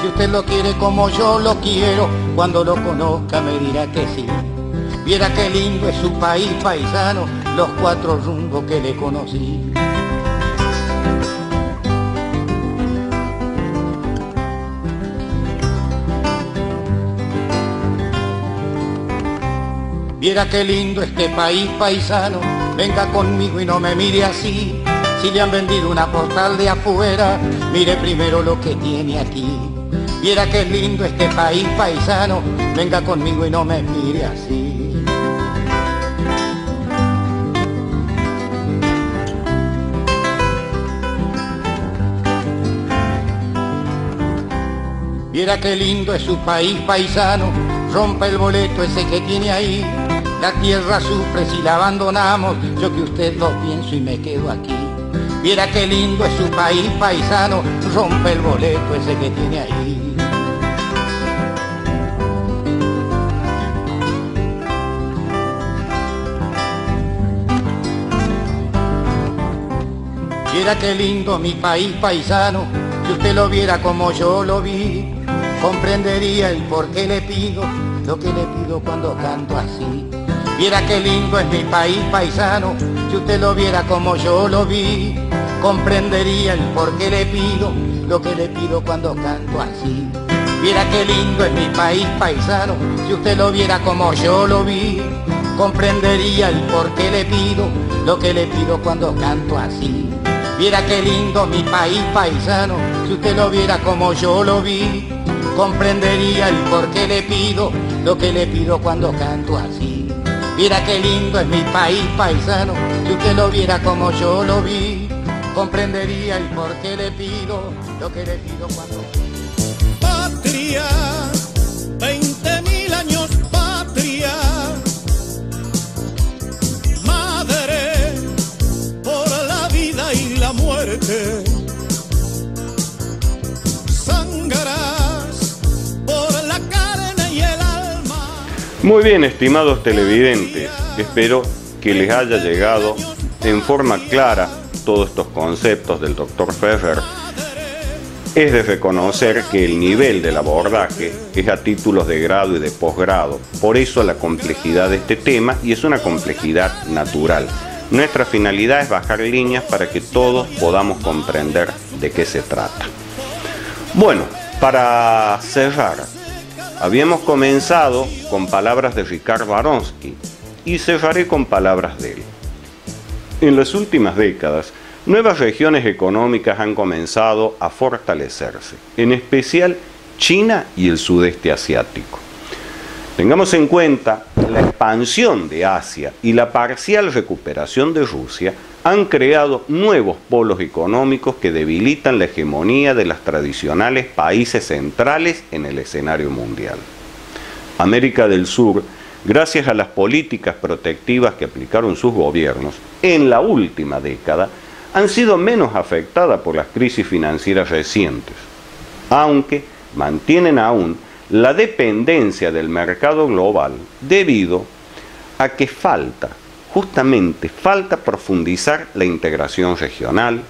Si usted lo quiere como yo lo quiero, cuando lo conozca me dirá que sí. Mira qué lindo es su país paisano, los 4 rumbos que le conocí. Viera qué lindo este país paisano, venga conmigo y no me mire así. Si le han vendido una postal de afuera, mire primero lo que tiene aquí. Viera qué lindo este país paisano, venga conmigo y no me mire así. Viera qué lindo es su país paisano, rompa el boleto ese que tiene ahí. La tierra sufre si la abandonamos, yo que usted lo pienso y me quedo aquí. Viera qué lindo es su país paisano, rompe el boleto ese que tiene ahí. Viera qué lindo mi país paisano, si usted lo viera como yo lo vi, comprendería el por qué le pido lo que le pido cuando canto así. Viera qué lindo es mi país paisano, si usted lo viera como yo lo vi, comprendería el por qué le pido lo que le pido cuando canto así. Viera qué lindo es mi país paisano, si usted lo viera como yo lo vi, comprendería el por qué le pido lo que le pido cuando canto así. Viera qué lindo mi país paisano, si usted lo viera como yo lo vi, comprendería el por qué le pido lo que le pido cuando canto así. Viera qué lindo es mi país paisano, si usted lo viera como yo lo vi, comprendería el por qué le pido lo que le pido cuando... Patria, 20.000 años patria, madre por la vida y la muerte, sangrarás por la carne y el alma. Muy bien, estimados televidentes, espero que les haya llegado en forma clara todos estos conceptos del Dr. Pfeffer. Es de reconocer que el nivel del abordaje es a títulos de grado y de posgrado, por eso la complejidad de este tema, y es una complejidad natural. Nuestra finalidad es bajar líneas para que todos podamos comprender de qué se trata. Bueno, para cerrar, habíamos comenzado con palabras de Ricardo Aronsky y cerraré con palabras de él. En las últimas décadas, nuevas regiones económicas han comenzado a fortalecerse, en especial China y el sudeste asiático. Tengamos en cuenta la expansión de Asia y la parcial recuperación de Rusia han creado nuevos polos económicos que debilitan la hegemonía de los tradicionales países centrales en el escenario mundial. América del Sur, gracias a las políticas protectivas que aplicaron sus gobiernos en la última década, han sido menos afectadas por las crisis financieras recientes, aunque mantienen aún la dependencia del mercado global debido a que justamente falta profundizar la integración regional,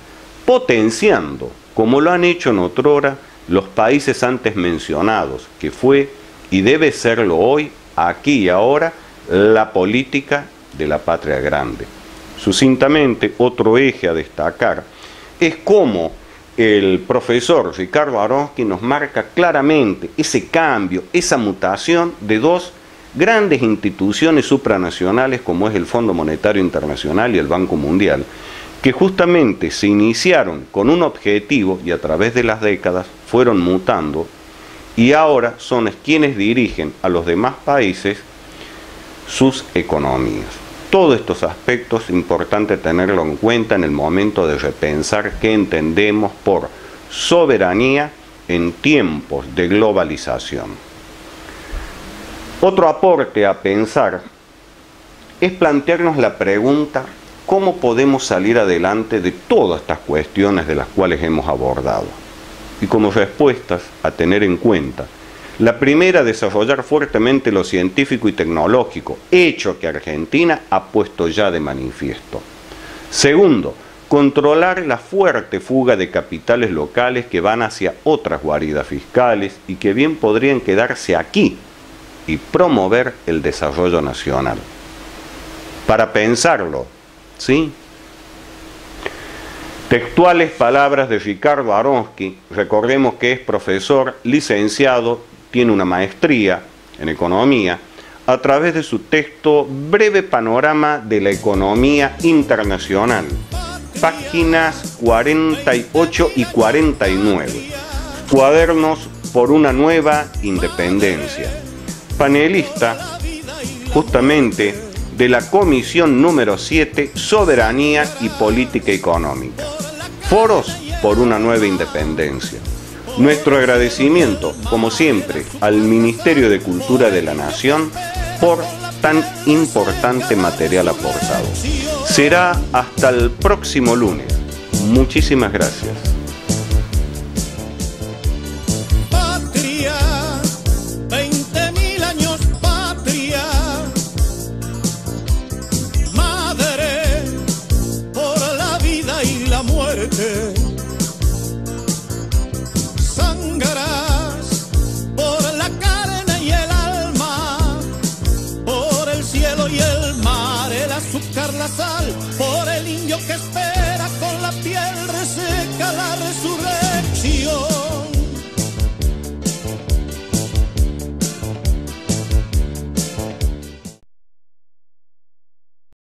potenciando, como lo han hecho en otrora los países antes mencionados, que fue y debe serlo hoy, aquí y ahora, la política de la patria grande. Sucintamente, otro eje a destacar es cómo el profesor Ricardo Aronsky nos marca claramente ese cambio, esa mutación de dos grandes instituciones supranacionales como es el Fondo Monetario Internacional y el Banco Mundial, que justamente se iniciaron con un objetivo y a través de las décadas fueron mutando y ahora son quienes dirigen a los demás países sus economías. Todos estos aspectos es importante tenerlo en cuenta en el momento de repensar qué entendemos por soberanía en tiempos de globalización. Otro aporte a pensar es plantearnos la pregunta: ¿cómo podemos salir adelante de todas estas cuestiones de las cuales hemos abordado? Y como respuestas a tener en cuenta, la primera, desarrollar fuertemente lo científico y tecnológico, hecho que Argentina ha puesto ya de manifiesto. Segundo, controlar la fuerte fuga de capitales locales que van hacia otras guaridas fiscales y que bien podrían quedarse aquí, y promover el desarrollo nacional. Para pensarlo, ¿sí? Textuales palabras de Ricardo Aronsky, recordemos que es profesor, licenciado, tiene una maestría en economía, a través de su texto Breve Panorama de la Economía Internacional, páginas 48 y 49, Cuadernos por una nueva independencia. Panelista justamente de la Comisión número 7, Soberanía y Política Económica. Foros por una nueva independencia. Nuestro agradecimiento, como siempre, al Ministerio de Cultura de la Nación por tan importante material aportado. Será hasta el próximo lunes. Muchísimas gracias. Patria, 20.000 años patria, madre por la vida y la muerte. Sangrarás por la carne y el alma, por el cielo y el mar, el azúcar, la sal, por